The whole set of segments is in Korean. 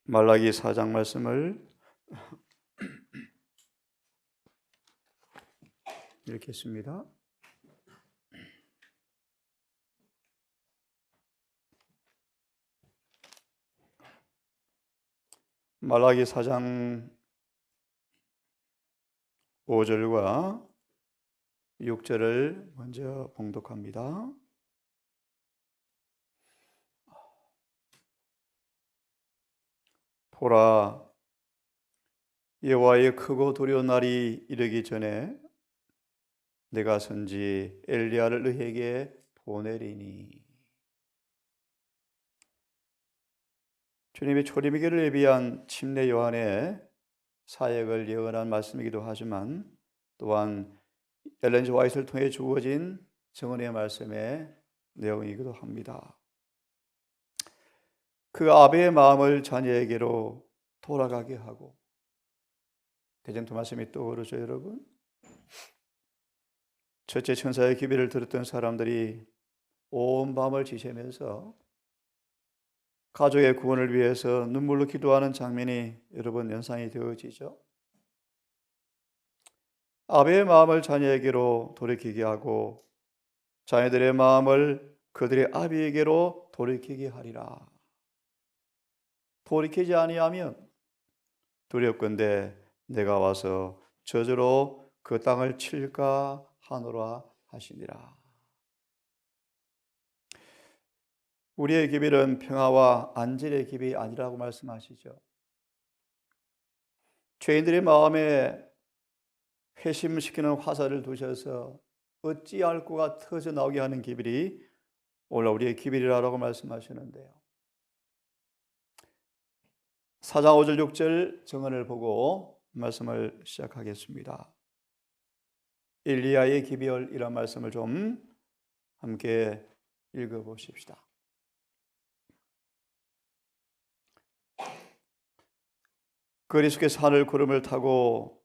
말라기 4장 말씀을 읽겠습니다. 말라기 4장 5절과 6절을 먼저 봉독합니다. 보라, 여호와의 크고 두려운 날이 이르기 전에 내가 선지 엘리야를 너희에게 보내리니. 주님의 초림기를 예비한 침례 요한의 사역을 예언한 말씀이기도 하지만 또한 엘렌 G. 화이트를 통해 주어진 증언의 말씀의 내용이기도 합니다. 그 아버의 마음을 자녀에게로 돌아가게 하고, 대전투 말씀이 떠오르죠, 여러분? 첫째 천사의 기별을 들었던 사람들이 온 밤을 지새면서 가족의 구원을 위해서 눈물로 기도하는 장면이 여러분 연상이 되어지죠. 아버의 마음을 자녀에게로 돌이키게 하고 자녀들의 마음을 그들의 아비에게로 돌이키게 하리라. 돌이키지 아니하면 두렵건대 내가 와서 저주로 그 땅을 칠까 하노라 하시니라. 우리의 기별은 평화와 안전의 기별이 아니라고 말씀하시죠. 죄인들의 마음에 회심시키는 화살을 두셔서 어찌 앓고가 터져 나오게 하는 기별이 오늘 우리의 기별이라고 말씀하시는데요. 4장 5절 6절 증언을 보고 말씀을 시작하겠습니다. 엘리야의 기별, 이런 말씀을 좀 함께 읽어보십시다. 그리스도께서 하늘 구름을 타고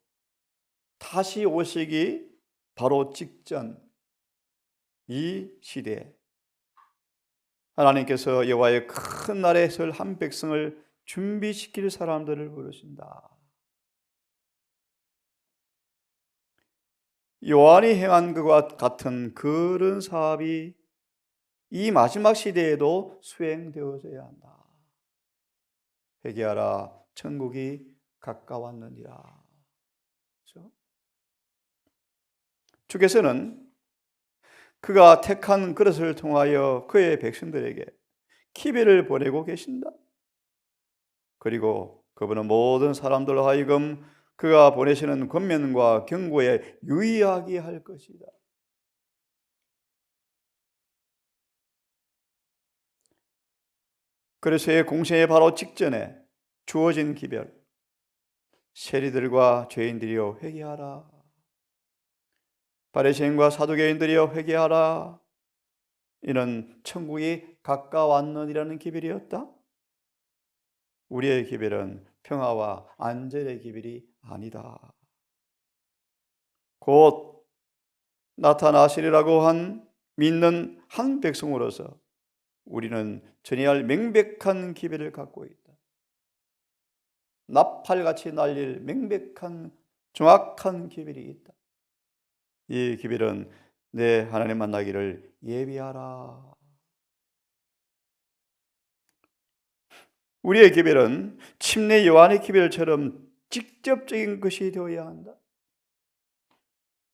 다시 오시기 바로 직전 이 시대에 하나님께서 여호와의 큰 날에 설 한 백성을 준비시킬 사람들을 부르신다. 요한이 행한 것과 같은 그런 사업이 이 마지막 시대에도 수행되어져야 한다. 회개하라, 천국이 가까웠느니라. 그렇죠? 주께서는 그가 택한 그릇을 통하여 그의 백성들에게 기별을 보내고 계신다. 그리고 그분은 모든 사람들로 하여금 그가 보내시는 권면과 경고에 유의하게 할 것이다. 그리스도의 공생의 바로 직전에 주어진 기별, 세리들과 죄인들이여 회개하라. 바리새인과 사두개인들이여 회개하라. 이는 천국이 가까웠느니라는 기별이었다. 우리의 기별은 평화와 안전의 기별이 아니다. 곧 나타나시리라고 한 믿는 한 백성으로서 우리는 전해야 할 명백한 기별을 갖고 있다. 나팔같이 날릴 명백한 정확한 기별이 있다. 이 기별은 내 하나님 만나기를 예비하라. 우리의 기별은 침례 요한의 기별처럼 직접적인 것이 되어야 한다.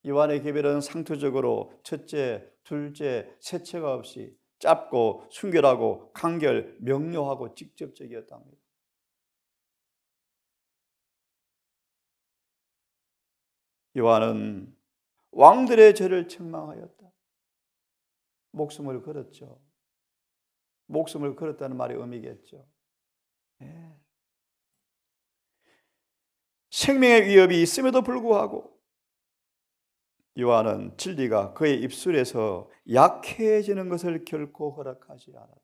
요한의 기별은 상투적으로 첫째, 둘째, 셋째가 없이 짧고 순결하고 간결, 명료하고 직접적이었답니다. 요한은 왕들의 죄를 책망하였다. 목숨을 걸었죠. 목숨을 걸었다는 말이 의미겠죠. 네. 생명의 위협이 있음에도 불구하고 요한은 진리가 그의 입술에서 약해지는 것을 결코 허락하지 않았다.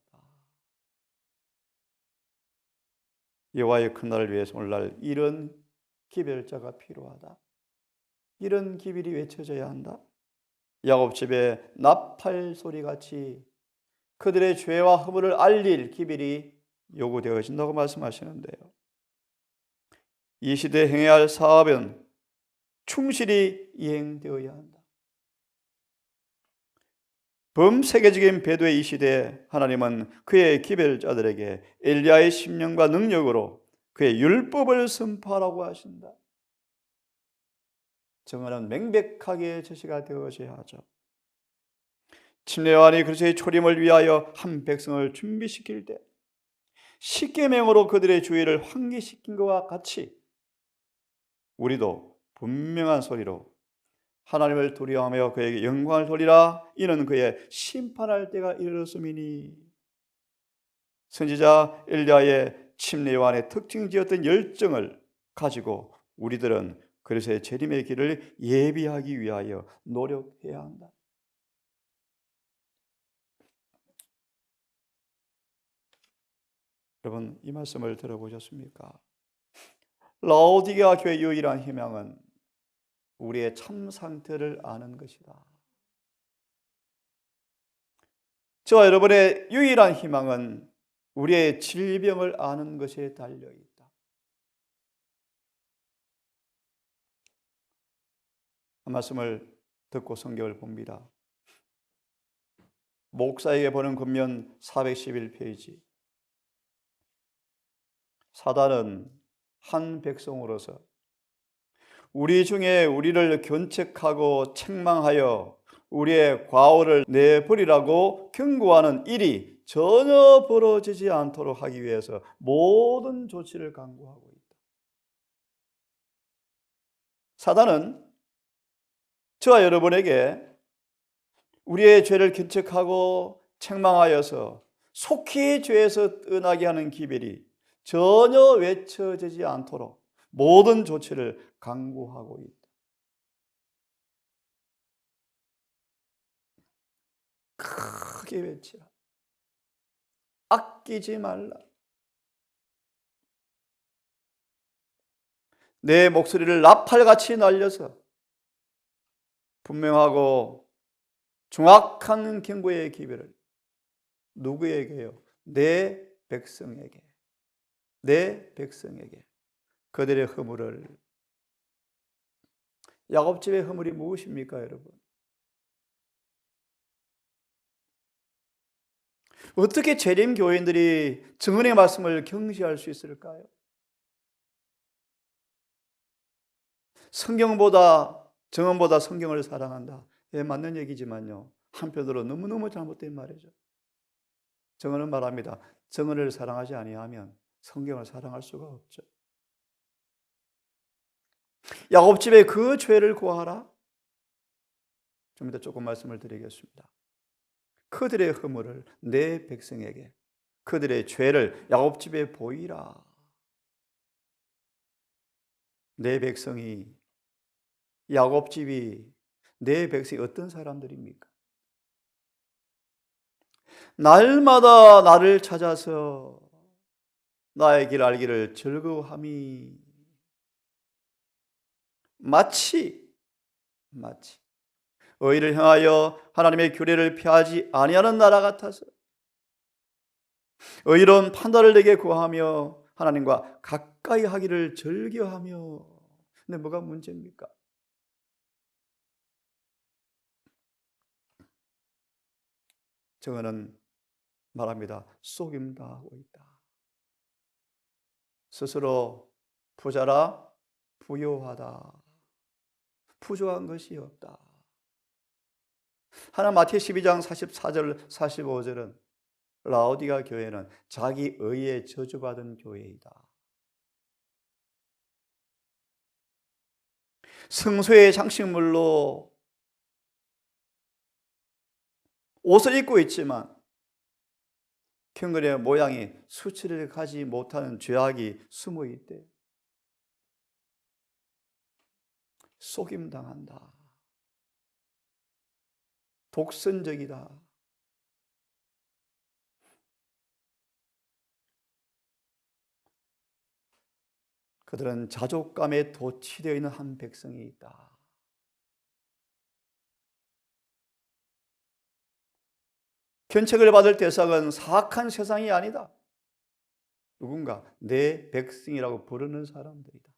여호와의 큰 날을 위해서 오늘날 이런 기별자가 필요하다. 이런 기별이 외쳐져야 한다. 야곱 집에 나팔 소리같이 그들의 죄와 허물을 알릴 기별이 요구되어진다고 말씀하시는데요. 이 시대에 행해야 할 사업은 충실히 이행되어야 한다. 범세계적인 배도의 이 시대에 하나님은 그의 기별자들에게 엘리야의 심령과 능력으로 그의 율법을 선포하라고 하신다. 증언은 명백하게 제시가 되어져야 하죠. 침례요한이 그리스도의 초림을 위하여 한 백성을 준비시킬 때 십계명으로 그들의 주의를 환기시킨 것과 같이 우리도 분명한 소리로 하나님을 두려워하며 그에게 영광을 돌리라. 이는 그의 심판할 때가 이르렀음이니. 선지자 엘리야의 침례 요한의 특징지었던 열정을 가지고 우리들은 그리스도의 재림의 길을 예비하기 위하여 노력해야 한다. 여러분, 이 말씀을 들어보셨습니까? 라오디게아 교회의 유일한 희망은 우리의 참 상태를 아는 것이다. 저와 여러분의 유일한 희망은 우리의 질병을 아는 것에 달려 있다. 한 말씀을 듣고 성경을 봅니다. 목사에게 보는 권면 411페이지. 사단은 한 백성으로서 우리 중에 우리를 견책하고 책망하여 우리의 과오를 내버리라고 경고하는 일이 전혀 벌어지지 않도록 하기 위해서 모든 조치를 강구하고 있다. 사단은 저와 여러분에게 우리의 죄를 견책하고 책망하여서 속히 죄에서 떠나게 하는 기별이 전혀 외쳐지지 않도록 모든 조치를 강구하고 있다. 크게 외치라. 아끼지 말라. 내 목소리를 나팔같이 날려서 분명하고 정확한 경고의 기별을 누구에게요? 내 백성에게. 내 백성에게. 그들의 허물을. 야곱집의 허물이 무엇입니까, 여러분? 어떻게 재림 교인들이 증언의 말씀을 경시할 수 있을까요? 증언보다 성경을 사랑한다. 예, 맞는 얘기지만요, 한편으로 너무너무 잘못된 말이죠. 증언은 말합니다. 증언을 사랑하지 아니하면 성경을 사랑할 수가 없죠. 야곱집에 그 죄를 고하라. 좀 이따 조금 말씀을 드리겠습니다. 그들의 허물을 내 백성에게, 그들의 죄를 야곱집에 보이라. 내 백성이, 야곱집이, 내 백성이 어떤 사람들입니까? 날마다 나를 찾아서 나의 길 알기를 즐거워함이 마치 의를 향하여 하나님의 규례를 피하지 아니하는 나라 같아서 의로운 판단을 내게 구하며 하나님과 가까이 하기를 즐겨하며. 근데 뭐가 문제입니까? 증언은 말합니다. 속임당하고 있다. 스스로 부자라 부요하다. 부족한 것이 없다. 하나 마태복음 12장 44절 45절은 라오디게아 교회는 자기 의에 저주받은 교회이다. 성소의 장식물로 옷을 입고 있지만 경건의 모양이 수치를 가지 못하는 죄악이 숨어 있대. 속임당한다. 독선적이다. 그들은 자족감에 도취되어 있는 한 백성이 있다. 견책을 받을 대상은 사악한 세상이 아니다. 누군가 내 백성이라고 부르는 사람들이다.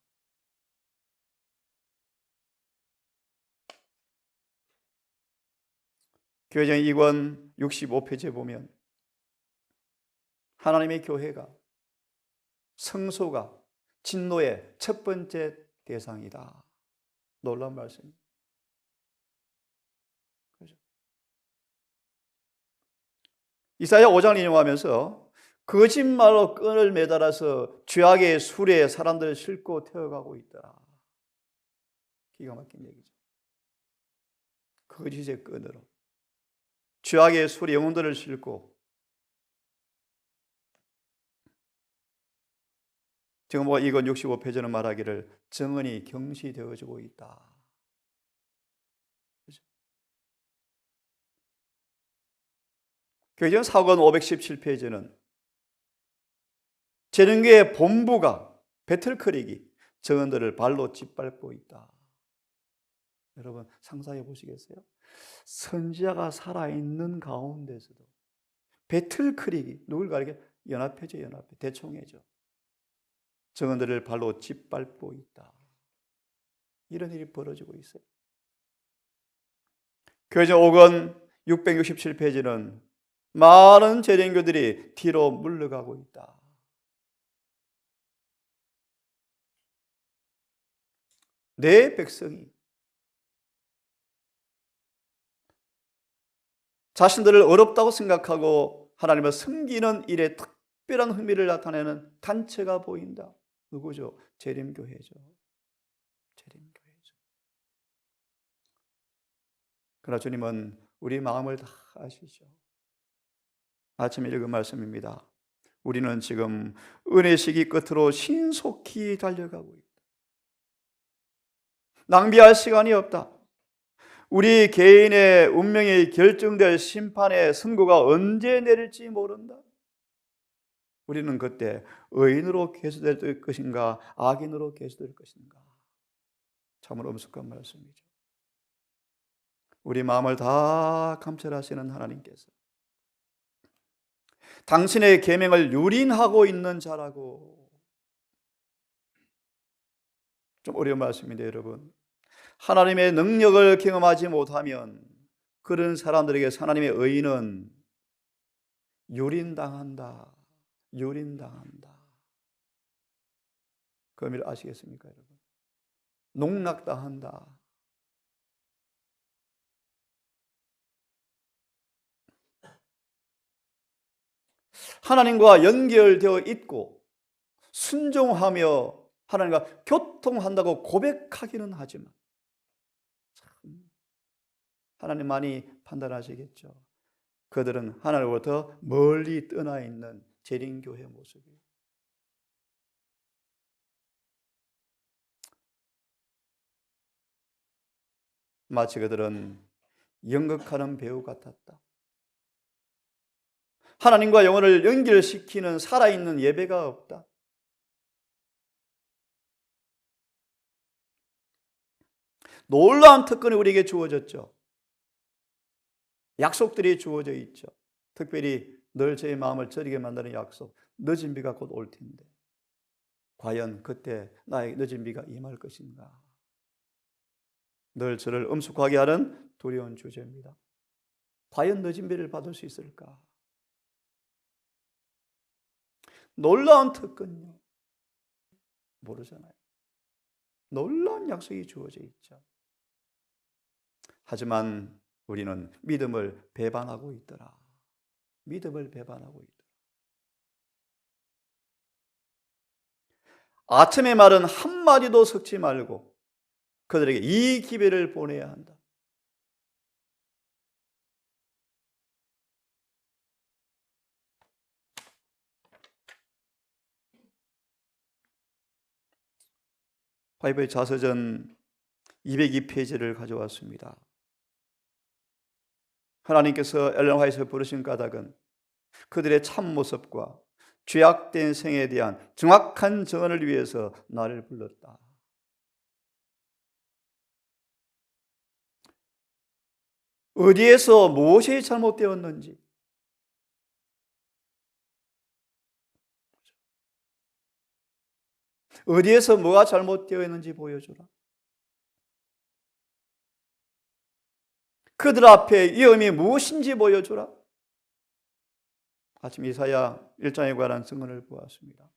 교회정 2권 65페이지에 보면 하나님의 교회가 성소가 진노의 첫 번째 대상이다. 놀라운 말씀입니다. 그렇죠? 이사야 5장을 인용하면서 거짓말로 끈을 매달아서 죄악의 수레에 사람들을 싣고 태워가고 있더라. 기가 막힌 얘기죠. 거짓의 끈으로 죄악의 수레 영혼들을 싣고 지금 이건 65페이지는 말하기를 정언이 경시되어지고 있다. 그렇죠? 교회전 4권 517페이지는 재림교회 본부가 배틀크릭이 정언들을 발로 짓밟고 있다. 여러분 상상해 보시겠어요? 선지자가 살아있는 가운데서도 배틀크릭이 누굴 가리게 연합회죠. 연합회 대총회죠. 정언들을 발로 짓밟고 있다. 이런 일이 벌어지고 있어요. 교회전 5권 667페이지는 많은 재림교들이 뒤로 물러가고 있다. 내 백성이 자신들을 어렵다고 생각하고 하나님을 섬기는 일에 특별한 흥미를 나타내는 단체가 보인다. 누구죠? 재림교회죠. 재림교회죠. 그러나 주님은 우리 마음을 다 아시죠. 아침에 읽은 말씀입니다. 우리는 지금 은혜 시기 끝으로 신속히 달려가고 있다. 낭비할 시간이 없다. 우리 개인의 운명이 결정될 심판의 선고가 언제 내릴지 모른다. 우리는 그때 의인으로 계수될 것인가 악인으로 계수될 것인가. 참으로 엄숙한 말씀이죠. 우리 마음을 다 감찰하시는 하나님께서 당신의 계명을 유린하고 있는 자라고. 좀 어려운 말씀인데 여러분, 하나님의 능력을 경험하지 못하면 그런 사람들에게 하나님의 의인은 유린당한다. 유린당한다. 그 의미를 아시겠습니까, 여러분? 농락당한다. 하나님과 연결되어 있고 순종하며 하나님과 교통한다고 고백하기는 하지만 참 하나님만이 판단하시겠죠. 그들은 하나님으로부터 멀리 떠나 있는 재림교회 모습이에요. 마치 그들은 연극하는 배우 같았다. 하나님과 영혼을 연결시키는 살아있는 예배가 없다. 놀라운 특권이 우리에게 주어졌죠. 약속들이 주어져 있죠. 특별히 늘 제 마음을 저리게 만드는 약속. 늦은 비가 곧 올 텐데 과연 그때 나의 늦은 비가 임할 것인가. 늘 저를 엄숙하게 하는 두려운 주제입니다. 과연 늦은 비를 받을 수 있을까? 놀라운 특권요. 모르잖아요. 놀라운 약속이 주어져 있죠. 하지만 우리는 믿음을 배반하고 있더라. 믿음을 배반하고 있더라. 아첨의 말은 한마디도 섞지 말고 그들에게 이 기회를 보내야 한다. 바이블 자서전 202페이지를 가져왔습니다. 하나님께서 엘렌 화이트를 부르신 까닭은 그들의 참모습과 죄악된 생에 대한 정확한 정언을 위해서 나를 불렀다. 어디에서 무엇이 잘못되었는지, 어디에서 뭐가 잘못되어 있는지 보여주라. 그들 앞에 위험이 무엇인지 보여주라. 아침 이사야 1장에 관한 증언을 보았습니다.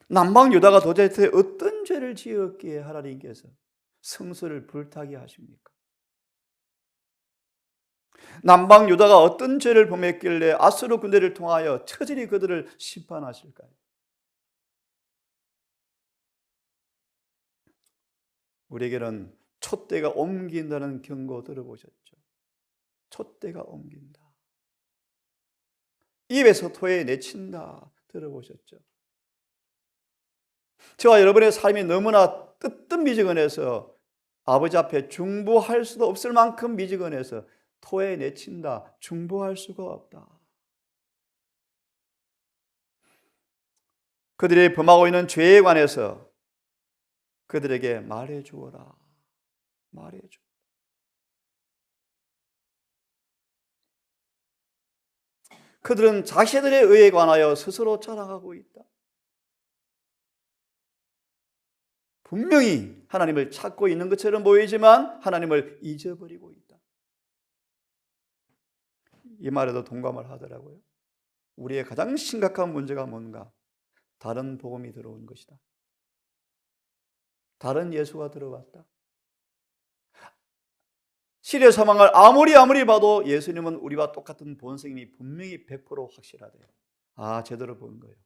남방 유다가 도대체 어떤 죄를 지었기에 하나님께서 성소를 불타게 하십니까? 남방 유다가 어떤 죄를 범했길래 아수르 군대를 통하여 처절히 그들을 심판하실까요? 우리에게는 촛대가 옮긴다는 경고 들어보셨죠? 촛대가 옮긴다. 입에서 토해 내친다 들어보셨죠? 저와 여러분의 삶이 너무나 뜨뜻미지근해서 아버지 앞에 중보할 수도 없을 만큼 미지근해서 토해 내친다, 중보할 수가 없다. 그들이 범하고 있는 죄에 관해서 그들에게 말해 주어라. 말해 주. 그들은 자신들의 의에 관하여 스스로 자랑하고 있다. 분명히 하나님을 찾고 있는 것처럼 보이지만 하나님을 잊어버리고 있다. 이 말에도 동감을 하더라고요. 우리의 가장 심각한 문제가 뭔가? 다른 복음이 들어온 것이다. 다른 예수가 들어왔다. 시대 사망을 아무리 봐도 예수님은 우리와 똑같은 본성이 분명히 100% 확실하대요. 아, 제대로 본 거예요.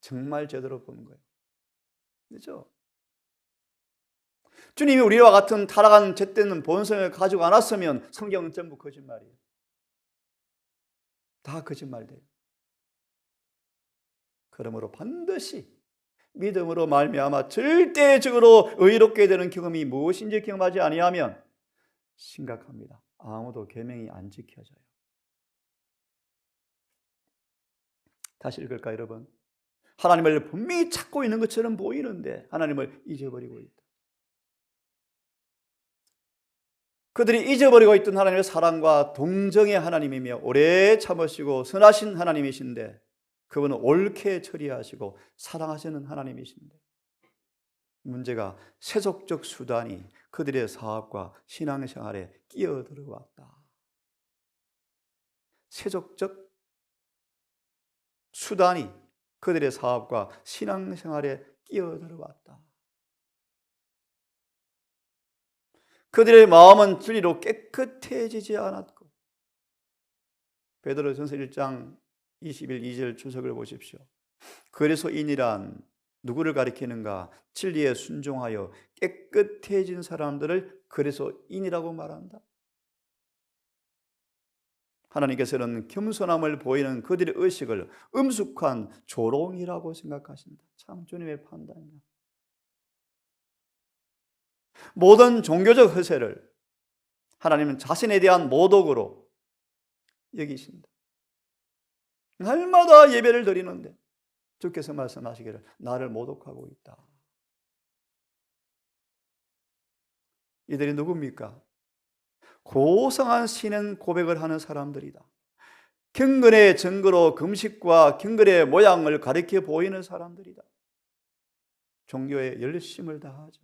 정말 제대로 본 거예요. 그렇죠? 주님이 우리와 같은 타락한 죄되는 본성을 가지고 않았으면 성경은 전부 거짓말이에요. 다 거짓말돼요. 그러므로 반드시 믿음으로 말미암아 절대적으로 의롭게 되는 경험이 무엇인지 경험하지 아니하면 심각합니다. 아무도 계명이 안 지켜져요. 다시 읽을까요, 여러분? 하나님을 분명히 찾고 있는 것처럼 보이는데 하나님을 잊어버리고 있다. 그들이 잊어버리고 있던 하나님의 사랑과 동정의 하나님이며 오래 참으시고 선하신 하나님이신데 그분은 옳게 처리하시고 사랑하시는 하나님이신데 문제가 세속적 수단이 그들의 사업과 신앙생활에 끼어들어왔다. 세속적 수단이 그들의 사업과 신앙생활에 끼어들어왔다. 그들의 마음은 진리로 깨끗해지지 않았고 베드로전서 1장 21, 2절 주석을 보십시오. 그래서 인이란 누구를 가리키는가? 진리에 순종하여 깨끗해진 사람들을 그래서 인이라고 말한다. 하나님께서는 겸손함을 보이는 그들의 의식을 음숙한 조롱이라고 생각하신다. 참 주님의 판단이다. 모든 종교적 허세를 하나님은 자신에 대한 모독으로 여기신다. 날마다 예배를 드리는데 주께서 말씀하시기를 나를 모독하고 있다. 이들이 누굽니까? 고상한 신앙 고백을 하는 사람들이다. 경건의 증거로 금식과 경건의 모양을 가리켜 보이는 사람들이다. 종교에 열심을 다하죠.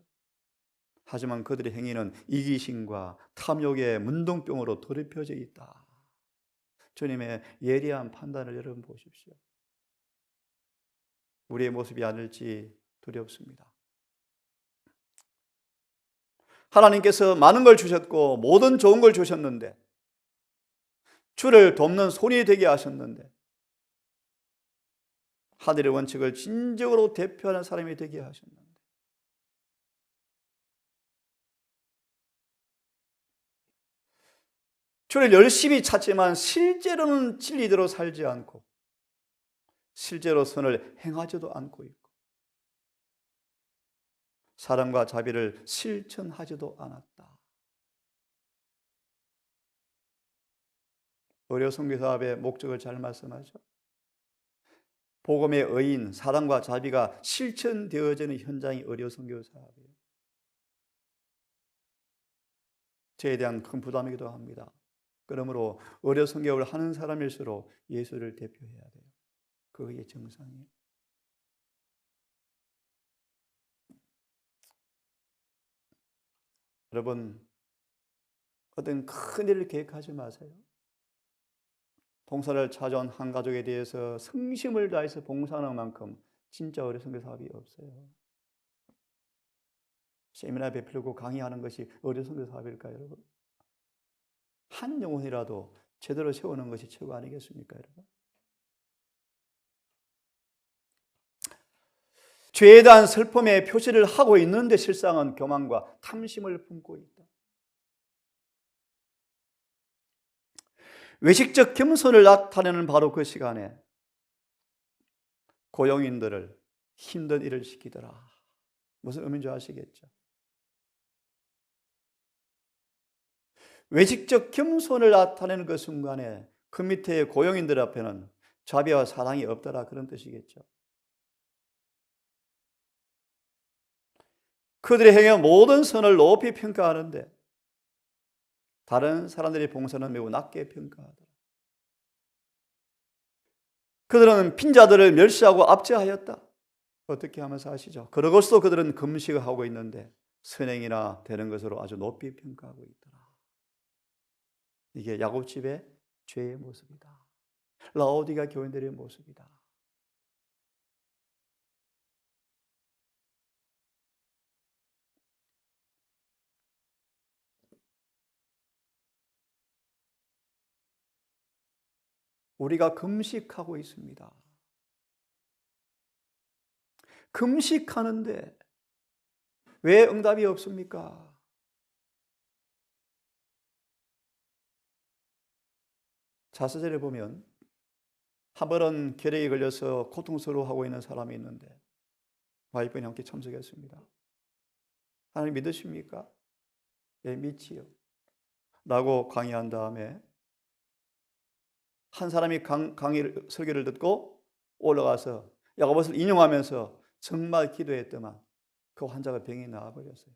하지만 그들의 행위는 이기심과 탐욕의 문둥병으로 더럽혀져 있다. 주님의 예리한 판단을 여러분 보십시오. 우리의 모습이 아닐지 두렵습니다. 하나님께서 많은 걸 주셨고 모든 좋은 걸 주셨는데 주를 돕는 손이 되게 하셨는데 하늘의 원칙을 진정으로 대표하는 사람이 되게 하셨는데 주를 열심히 찾지만 실제로는 진리대로 살지 않고 실제로 선을 행하지도 않고 있고 사랑과 자비를 실천하지도 않았다. 의료 선교 사업의 목적을 잘 말씀하죠. 복음의 의인, 사랑과 자비가 실천되어지는 현장이 의료 선교 사업이에요. 저에 대한 큰 부담이기도 합니다. 그러므로 의료 선교를 하는 사람일수록 예수를 대표해야 돼요. 그게 정상이에요. 여러분, 어떤 큰 일을 계획하지 마세요. 봉사를 찾아온 한 가족에 대해서 성심을 다해서 봉사하는 만큼 진짜 어리석은 사업이 없어요. 세미나 베풀고 강의하는 것이 어리석은 사업일까요, 여러분? 한 영혼이라도 제대로 세우는 것이 최고 아니겠습니까, 여러분? 죄에 대한 슬픔의 표시를 하고 있는데 실상은 교만과 탐심을 품고 있다. 외식적 겸손을 나타내는 바로 그 시간에 고용인들을 힘든 일을 시키더라. 무슨 의미인지 아시겠죠? 외식적 겸손을 나타내는 그 순간에 그 밑에 고용인들 앞에는 자비와 사랑이 없더라, 그런 뜻이겠죠. 그들의 행위 모든 선을 높이 평가하는데 다른 사람들의 봉사는 매우 낮게 평가하더라. 그들은 빈자들을 멸시하고 압제하였다. 어떻게 하면서 아시죠? 그러고서 그들은 금식을 하고 있는데 선행이나 되는 것으로 아주 높이 평가하고 있더라. 이게 야곱집의 죄의 모습이다. 라오디가 교인들의 모습이다. 우리가 금식하고 있습니다. 금식하는데 왜 응답이 없습니까? 자서전에 보면 한 번은 결핵에 걸려서 고통스러워하고 있는 사람이 있는데 와이프와 함께 참석했습니다. 하나님 믿으십니까? 예, 믿지요. 라고 강의한 다음에 한 사람이 설교를 듣고 올라가서 야고보서를 인용하면서 정말 기도했더만 그 환자가 병이 나아버렸어요.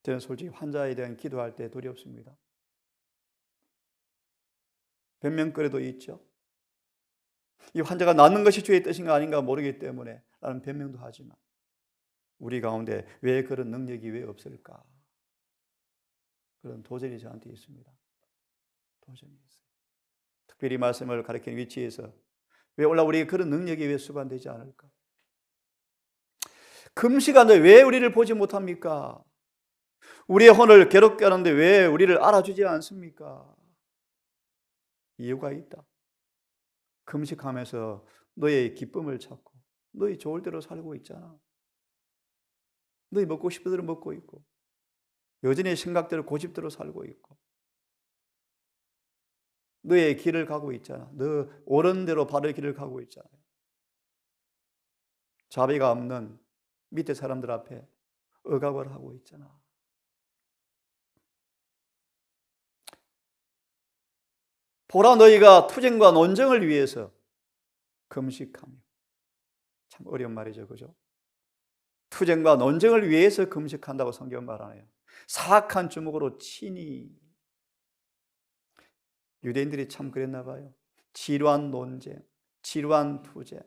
저는 솔직히 환자에 대한 기도할 때 두렵습니다. 변명거리도 있죠. 이 환자가 낫는 것이 주의 뜻인가 아닌가 모르기 때문에 라는 변명도 하지만 우리 가운데 왜 그런 능력이 왜 없을까? 그런 도전이 저한테 있습니다. 도전이 있어요. 특별히 말씀을 가르치는 위치에서 왜 우리 그런 능력이 왜 수반되지 않을까? 금시간에 왜 우리를 보지 못합니까? 우리의 혼을 괴롭게 하는데 왜 우리를 알아주지 않습니까? 이유가 있다. 금식하면서 너의 기쁨을 찾고 너희 좋을 대로 살고 있잖아. 너희 먹고 싶은 대로 먹고 있고 여전히 생각대로 고집대로 살고 있고 너의 길을 가고 있잖아. 너 옳은 대로 바른 길을 가고 있잖아요. 자비가 없는 밑에 사람들 앞에 억압을 하고 있잖아. 보라, 너희가 투쟁과 논쟁을 위해서 금식하며. 참 어려운 말이죠, 그죠? 투쟁과 논쟁을 위해서 금식한다고 성경은 말하네요. 사악한 주먹으로 치니. 유대인들이 참 그랬나 봐요. 지루한 논쟁, 지루한 투쟁,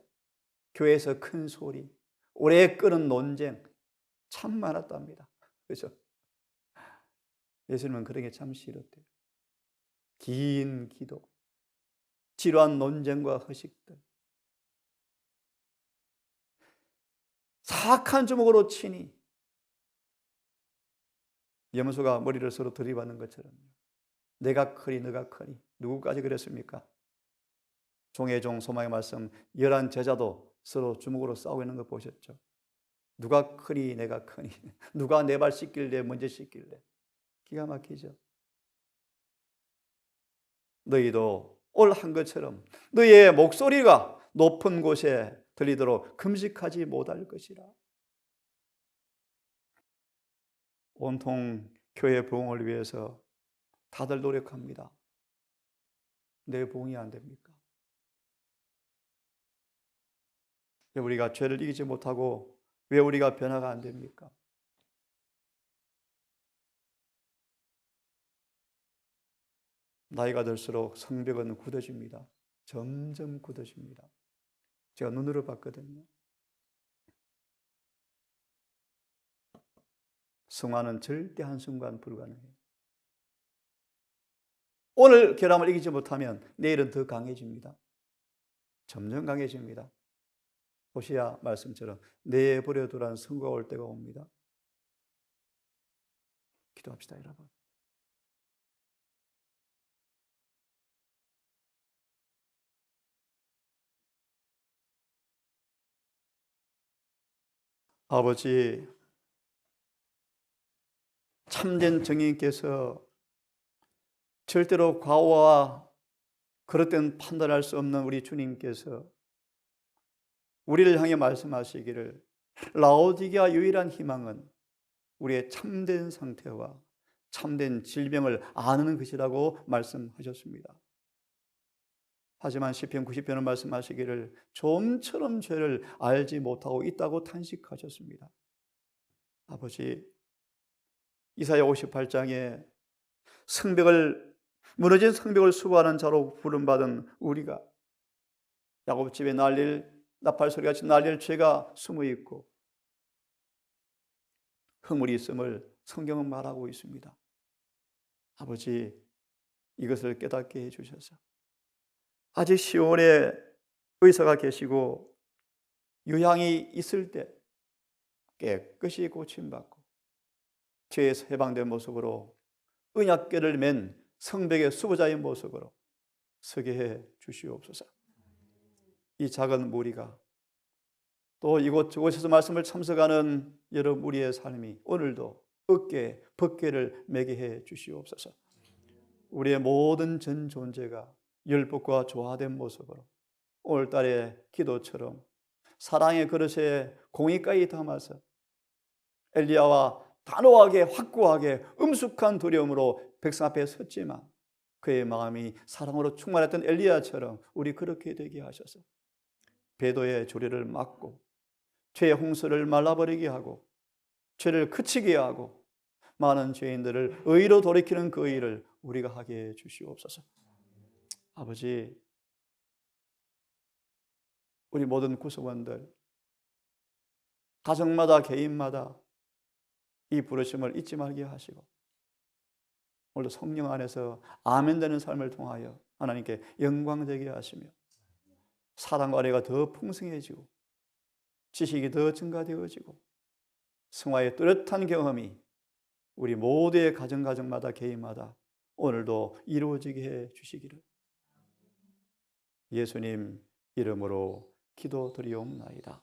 교회에서 큰 소리, 오래 끄는 논쟁 참 많았답니다. 그죠? 예수님은 그런 게 참 싫었대요. 긴 기도, 지루한 논쟁과 허식들, 사악한 주먹으로 치니. 염소가 머리를 서로 들이받는 것처럼 내가 크니 너가 크니. 누구까지 그랬습니까? 종의 종 소망의 말씀 11 제자도 서로 주먹으로 싸우고 있는 거 보셨죠? 누가 크니 내가 크니. 누가 내 발 씻길래 먼저 씻길래. 기가 막히죠. 너희도 오늘 한 것처럼 너희의 목소리가 높은 곳에 들리도록 금식하지 못할 것이라. 온통 교회 부흥을 위해서 다들 노력합니다. 내 부흥이 안 됩니까? 왜 우리가 죄를 이기지 못하고 왜 우리가 변화가 안 됩니까? 나이가 들수록 성벽은 굳어집니다. 점점 굳어집니다. 제가 눈으로 봤거든요. 성화는 절대 한순간 불가능해요. 오늘 결함을 이기지 못하면 내일은 더 강해집니다. 점점 강해집니다. 호시아 말씀처럼 내버려두라는 선고가 올 때가 옵니다. 기도합시다, 여러분. 아버지, 참된 정인께서 절대로 과오와 그릇된 판단할 수 없는 우리 주님께서 우리를 향해 말씀하시기를 라오디게아 유일한 희망은 우리의 참된 상태와 참된 질병을 아는 것이라고 말씀하셨습니다. 하지만 시편 90편은 말씀하시기를 좀처럼 죄를 알지 못하고 있다고 탄식하셨습니다. 아버지, 이사야 58장에 무너진 성벽을 수고하는 자로 부름받은 우리가 야곱집에 나팔소리같이 날릴 죄가 숨어있고 허물이 있음을 성경은 말하고 있습니다. 아버지, 이것을 깨닫게 해주셔서 아직 시온에 의사가 계시고 유향이 있을 때 깨끗이 고침받고 죄에서 해방된 모습으로 언약궤를 맨 성벽의 수호자의 모습으로 서게 해 주시옵소서. 이 작은 무리가 또 저곳에서 말씀을 참석하는 여러 무리의 삶이 오늘도 어깨에 벗개를 매게 해 주시옵소서. 우리의 모든 전 존재가 열법과 조화된 모습으로 오늘날의 기도처럼 사랑의 그릇에 공의까지 담아서 엘리야와 단호하게 확고하게 엄숙한 두려움으로 백성 앞에 섰지만 그의 마음이 사랑으로 충만했던 엘리야처럼 우리 그렇게 되게 하셔서 배도의 조리를 막고 죄의 홍수를 말라버리게 하고 죄를 그치게 하고 많은 죄인들을 의로 돌이키는 그 일을 우리가 하게 해 주시옵소서. 아버지, 우리 모든 구성원들 가정마다 개인마다 이 부르심을 잊지 말게 하시고 오늘도 성령 안에서 아멘 되는 삶을 통하여 하나님께 영광되게 하시며 사랑과 은혜가 더 풍성해지고 지식이 더 증가되어지고 성화의 뚜렷한 경험이 우리 모두의 가정마다 개인마다 오늘도 이루어지게 해 주시기를 예수님 이름으로 기도드리옵나이다.